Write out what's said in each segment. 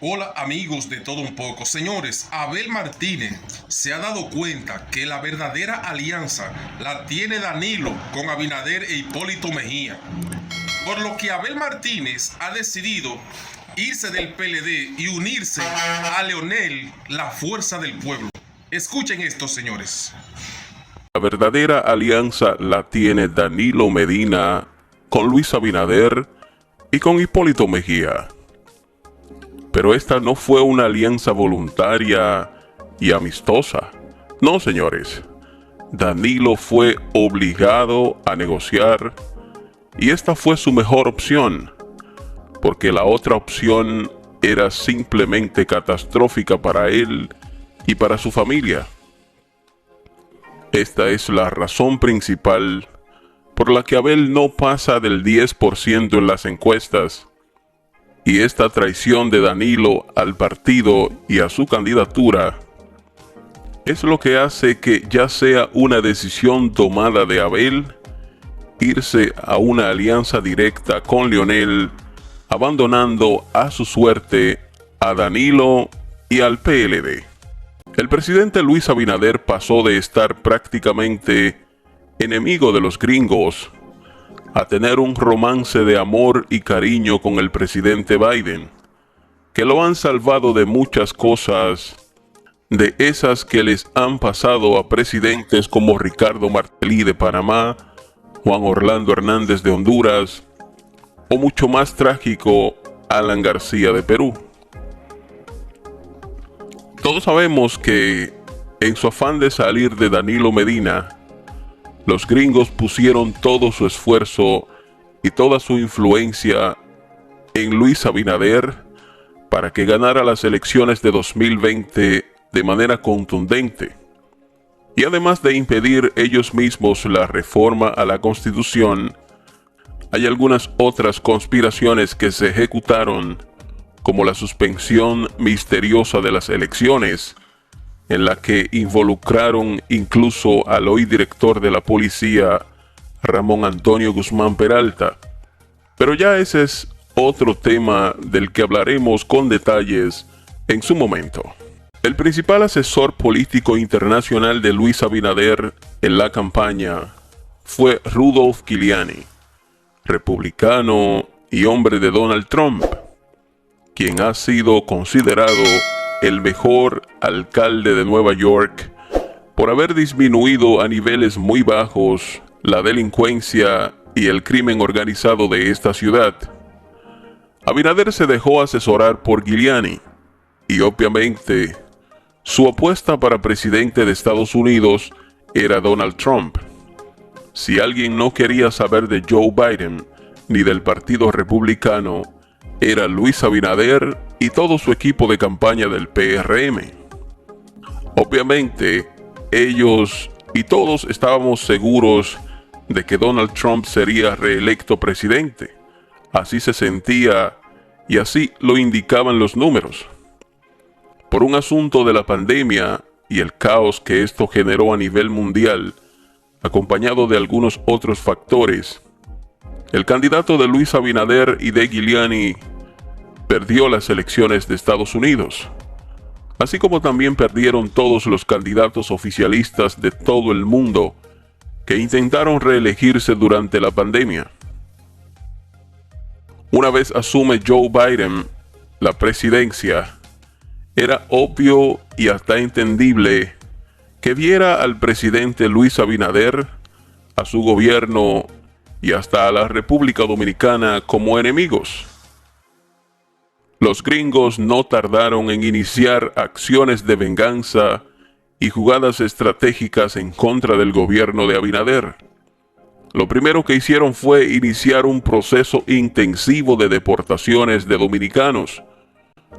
Hola amigos de Todo Un Poco. Señores, Abel Martínez se ha dado cuenta que la verdadera alianza la tiene Danilo con Abinader e Hipólito Mejía. Por lo que Abel Martínez ha decidido irse del PLD y unirse a Leonel, la fuerza del pueblo. Escuchen esto, señores. La verdadera alianza la tiene Danilo Medina con Luis Abinader y con Hipólito Mejía. Pero esta no fue una alianza voluntaria y amistosa. No, señores. Danilo fue obligado a negociar y esta fue su mejor opción, porque la otra opción era simplemente catastrófica para él y para su familia. Esta es la razón principal por la que Abel no pasa del 10% en las encuestas. Y esta traición de Danilo al partido y a su candidatura es lo que hace que ya sea una decisión tomada de Abel irse a una alianza directa con Leonel, abandonando a su suerte a Danilo y al PLD. El presidente Luis Abinader pasó de estar prácticamente enemigo de los gringos a tener un romance de amor y cariño con el presidente Biden, que lo han salvado de muchas cosas, de esas que les han pasado a presidentes como Ricardo Martelly de Panamá, Juan Orlando Hernández de Honduras, o mucho más trágico, Alan García de Perú. Todos sabemos que, en su afán de salir de Danilo Medina, los gringos pusieron todo su esfuerzo y toda su influencia en Luis Abinader para que ganara las elecciones de 2020 de manera contundente. Y además de impedir ellos mismos la reforma a la Constitución, hay algunas otras conspiraciones que se ejecutaron, como la suspensión misteriosa de las elecciones, en la que involucraron incluso al hoy director de la policía, Ramón Antonio Guzmán Peralta. Pero ya ese es otro tema del que hablaremos con detalles en su momento. El principal asesor político internacional de Luis Abinader en la campaña fue Rudolph Giuliani, republicano y hombre de Donald Trump, quien ha sido considerado el mejor alcalde de Nueva York por haber disminuido a niveles muy bajos la delincuencia y el crimen organizado de esta ciudad. Abinader se dejó asesorar por Giuliani y obviamente su apuesta para presidente de Estados Unidos era Donald Trump. Si alguien no quería saber de Joe Biden ni del Partido Republicano, era Luis Abinader y todo su equipo de campaña del PRM. Obviamente, ellos y todos estábamos seguros de que Donald Trump sería reelecto presidente. Así se sentía y así lo indicaban los números. Por un asunto de la pandemia y el caos que esto generó a nivel mundial, acompañado de algunos otros factores, el candidato de Luis Abinader y de Giuliani perdió las elecciones de Estados Unidos, así como también perdieron todos los candidatos oficialistas de todo el mundo que intentaron reelegirse durante la pandemia. Una vez asume Joe Biden la presidencia, era obvio y hasta entendible que viera al presidente Luis Abinader, a su gobierno y hasta a la República Dominicana como enemigos. Los gringos no tardaron en iniciar acciones de venganza y jugadas estratégicas en contra del gobierno de Abinader. Lo primero que hicieron fue iniciar un proceso intensivo de deportaciones de dominicanos.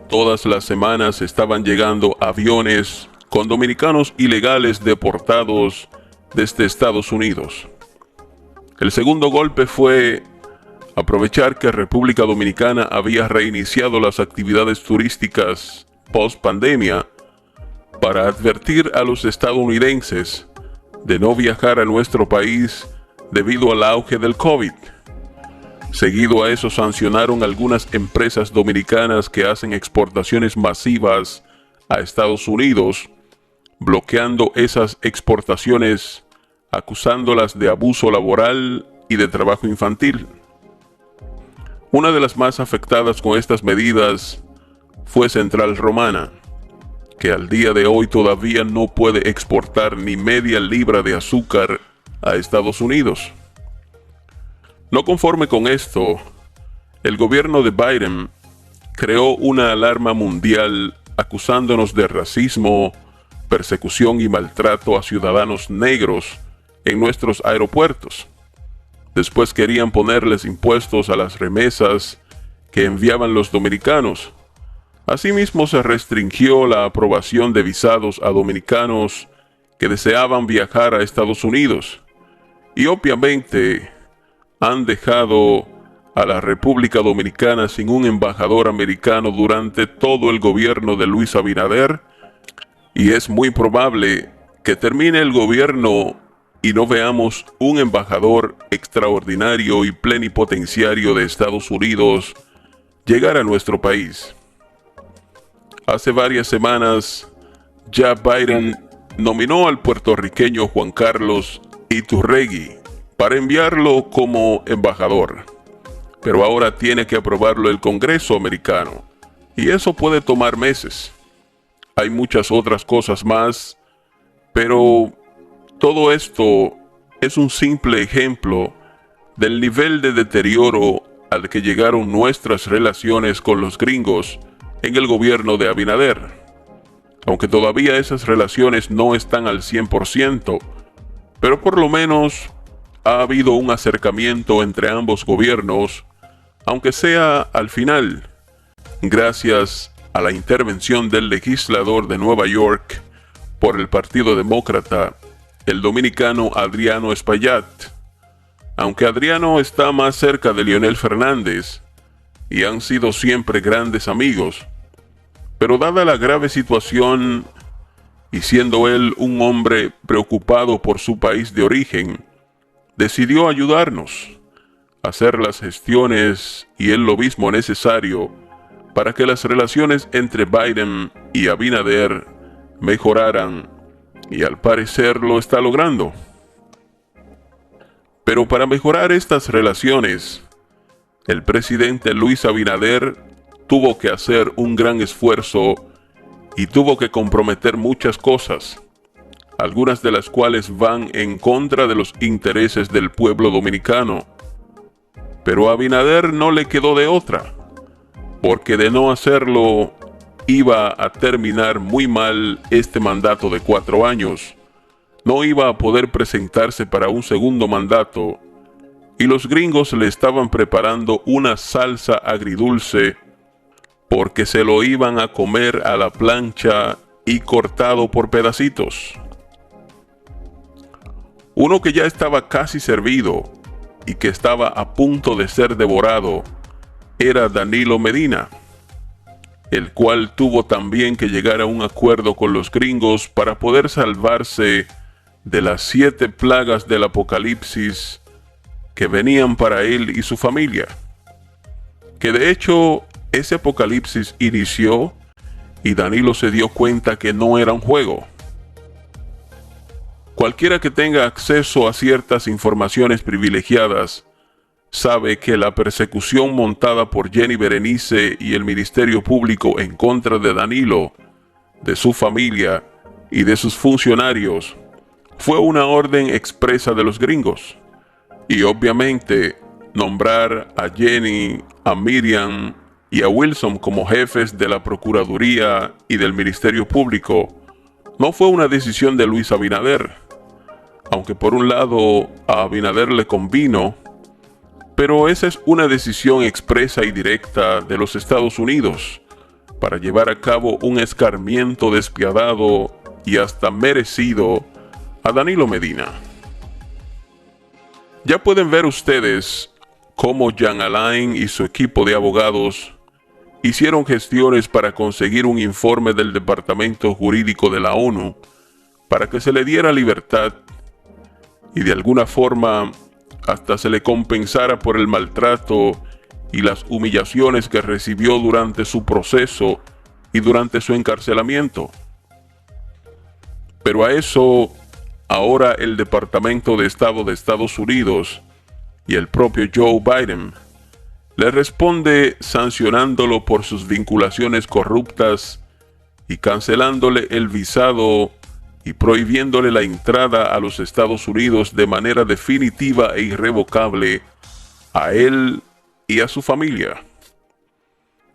Todas las semanas estaban llegando aviones con dominicanos ilegales deportados desde Estados Unidos. El segundo golpe fue aprovechar que República Dominicana había reiniciado las actividades turísticas post-pandemia para advertir a los estadounidenses de no viajar a nuestro país debido al auge del COVID. Seguido a eso sancionaron algunas empresas dominicanas que hacen exportaciones masivas a Estados Unidos, bloqueando esas exportaciones, acusándolas de abuso laboral y de trabajo infantil. Una de las más afectadas con estas medidas fue Central Romana, que al día de hoy todavía no puede exportar ni media libra de azúcar a Estados Unidos. No conforme con esto, el gobierno de Biden creó una alarma mundial acusándonos de racismo, persecución y maltrato a ciudadanos negros en nuestros aeropuertos. Después querían ponerles impuestos a las remesas que enviaban los dominicanos. Asimismo, se restringió la aprobación de visados a dominicanos que deseaban viajar a Estados Unidos. Y obviamente han dejado a la República Dominicana sin un embajador americano durante todo el gobierno de Luis Abinader, y es muy probable que termine el gobierno y no veamos un embajador extraordinario y plenipotenciario de Estados Unidos llegar a nuestro país. Hace varias semanas, ya Biden nominó al puertorriqueño Juan Carlos Iturregui para enviarlo como embajador, pero ahora tiene que aprobarlo el Congreso americano, y eso puede tomar meses. Hay muchas otras cosas más, pero todo esto es un simple ejemplo del nivel de deterioro al que llegaron nuestras relaciones con los gringos en el gobierno de Abinader. Aunque todavía esas relaciones no están al 100%, pero por lo menos ha habido un acercamiento entre ambos gobiernos, aunque sea al final, gracias a la intervención del legislador de Nueva York por el Partido Demócrata, el dominicano Adriano Espaillat. Aunque Adriano está más cerca de Leonel Fernández y han sido siempre grandes amigos, pero dada la grave situación y siendo él un hombre preocupado por su país de origen, decidió ayudarnos a hacer las gestiones y el lobismo necesario para que las relaciones entre Biden y Abinader mejoraran, y al parecer lo está logrando. Pero para mejorar estas relaciones, el presidente Luis Abinader tuvo que hacer un gran esfuerzo y tuvo que comprometer muchas cosas, algunas de las cuales van en contra de los intereses del pueblo dominicano. Pero a Abinader no le quedó de otra, porque de no hacerlo iba a terminar muy mal este mandato de 4 años. No iba a poder presentarse para un segundo mandato, y los gringos le estaban preparando una salsa agridulce porque se lo iban a comer a la plancha y cortado por pedacitos. Uno que ya estaba casi servido y que estaba a punto de ser devorado era Danilo Medina, el cual tuvo también que llegar a un acuerdo con los gringos para poder salvarse de las 7 plagas del apocalipsis que venían para él y su familia. Que de hecho ese apocalipsis inició y Danilo se dio cuenta que no era un juego. Cualquiera que tenga acceso a ciertas informaciones privilegiadas sabe que la persecución montada por Jenny Berenice y el Ministerio Público en contra de Danilo, de su familia y de sus funcionarios fue una orden expresa de los gringos. Y obviamente nombrar a Jenny, a Miriam y a Wilson como jefes de la Procuraduría y del Ministerio Público no fue una decisión de Luis Abinader, aunque por un lado a Abinader le convino, pero esa es una decisión expresa y directa de los Estados Unidos para llevar a cabo un escarmiento despiadado y hasta merecido a Danilo Medina. Ya pueden ver ustedes cómo Jean Alain y su equipo de abogados hicieron gestiones para conseguir un informe del Departamento Jurídico de la ONU para que se le diera libertad y de alguna forma hasta se le compensara por el maltrato y las humillaciones que recibió durante su proceso y durante su encarcelamiento. Pero a eso, ahora el Departamento de Estado de Estados Unidos y el propio Joe Biden le responde sancionándolo por sus vinculaciones corruptas y cancelándole el visado y prohibiéndole la entrada a los Estados Unidos de manera definitiva e irrevocable a él y a su familia.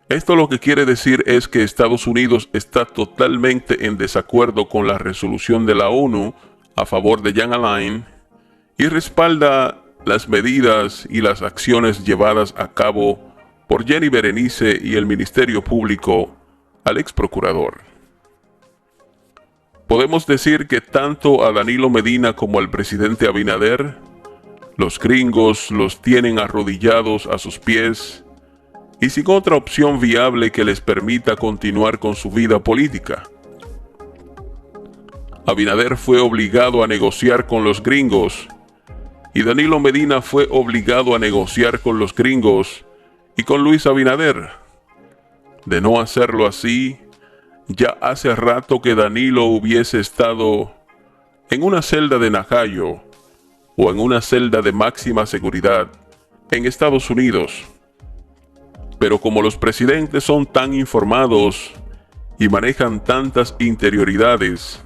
Esto lo que quiere decir es que Estados Unidos está totalmente en desacuerdo con la resolución de la ONU a favor de Jan Alain y respalda las medidas y las acciones llevadas a cabo por Jenny Berenice y el Ministerio Público al ex procurador. Podemos decir que tanto a Danilo Medina como al presidente Abinader, los gringos los tienen arrodillados a sus pies y sin otra opción viable que les permita continuar con su vida política. Abinader fue obligado a negociar con los gringos y Danilo Medina fue obligado a negociar con los gringos y con Luis Abinader. De no hacerlo así, ya hace rato que Danilo hubiese estado en una celda de Najayo o en una celda de máxima seguridad en Estados Unidos. Pero como los presidentes son tan informados y manejan tantas interioridades,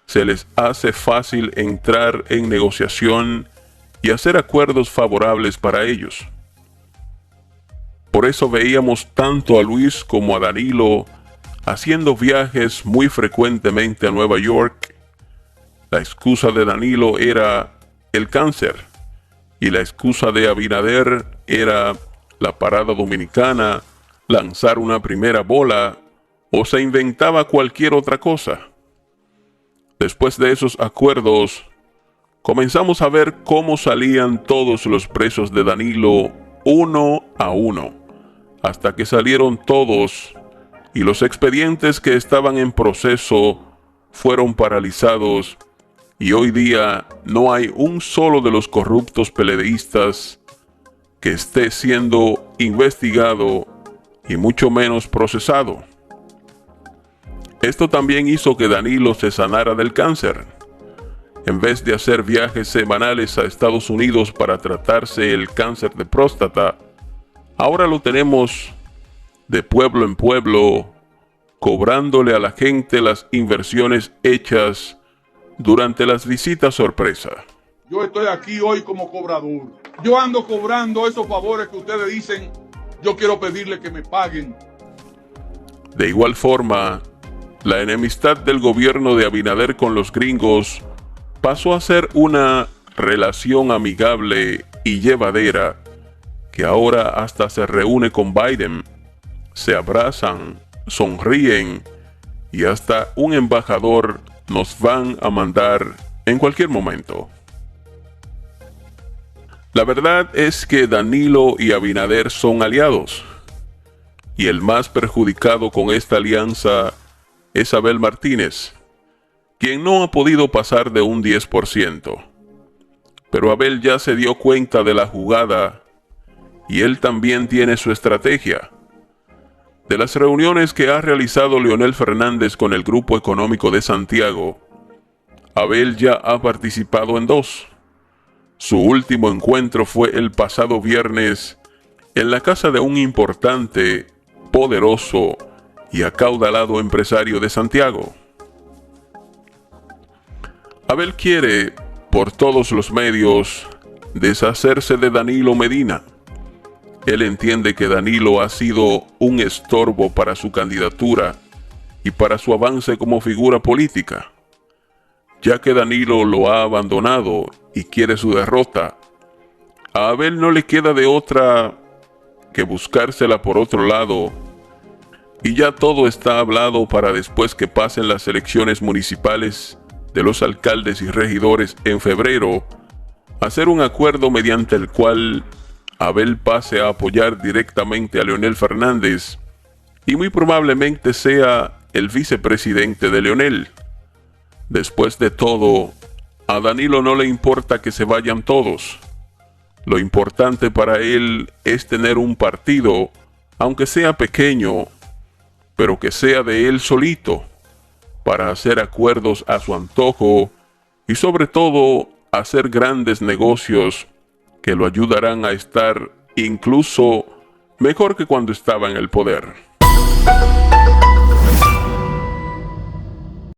se les hace fácil entrar en negociación y hacer acuerdos favorables para ellos. Por eso veíamos tanto a Luis como a Danilo haciendo viajes muy frecuentemente a Nueva York. La excusa de Danilo era el cáncer y la excusa de Abinader era la parada dominicana, lanzar una primera bola o se inventaba cualquier otra cosa. Después de esos acuerdos, comenzamos a ver cómo salían todos los presos de Danilo uno a uno, hasta que salieron todos y los expedientes que estaban en proceso fueron paralizados y hoy día no hay un solo de los corruptos peledeístas que esté siendo investigado y mucho menos procesado. Esto también hizo que Danilo se sanara del cáncer. En vez de hacer viajes semanales a Estados Unidos para tratarse el cáncer de próstata, ahora lo tenemos de pueblo en pueblo, cobrándole a la gente las inversiones hechas durante las visitas sorpresa. Yo estoy aquí hoy como cobrador. Yo ando cobrando esos favores que ustedes dicen, yo quiero pedirle que me paguen. De igual forma, la enemistad del gobierno de Abinader con los gringos pasó a ser una relación amigable y llevadera que ahora hasta se reúne con Biden, se abrazan, sonríen y hasta un embajador nos van a mandar en cualquier momento. La verdad es que Danilo y Abinader son aliados y el más perjudicado con esta alianza es Abel Martínez, quien no ha podido pasar de un 10%. Pero Abel ya se dio cuenta de la jugada y él también tiene su estrategia. De las reuniones que ha realizado Leonel Fernández con el Grupo Económico de Santiago, Abel ya ha participado en 2. Su último encuentro fue el pasado viernes en la casa de un importante, poderoso y acaudalado empresario de Santiago. Abel quiere, por todos los medios, deshacerse de Danilo Medina. Él entiende que Danilo ha sido un estorbo para su candidatura y para su avance como figura política. Ya que Danilo lo ha abandonado y quiere su derrota, a Abel no le queda de otra que buscársela por otro lado, y ya todo está hablado para después que pasen las elecciones municipales de los alcaldes y regidores en febrero, hacer un acuerdo mediante el cual Abel pase a apoyar directamente a Leonel Fernández y muy probablemente sea el vicepresidente de Leonel. Después de todo, a Danilo no le importa que se vayan todos. Lo importante para él es tener un partido, aunque sea pequeño, pero que sea de él solito, para hacer acuerdos a su antojo y sobre todo hacer grandes negocios que lo ayudarán a estar incluso mejor que cuando estaba en el poder.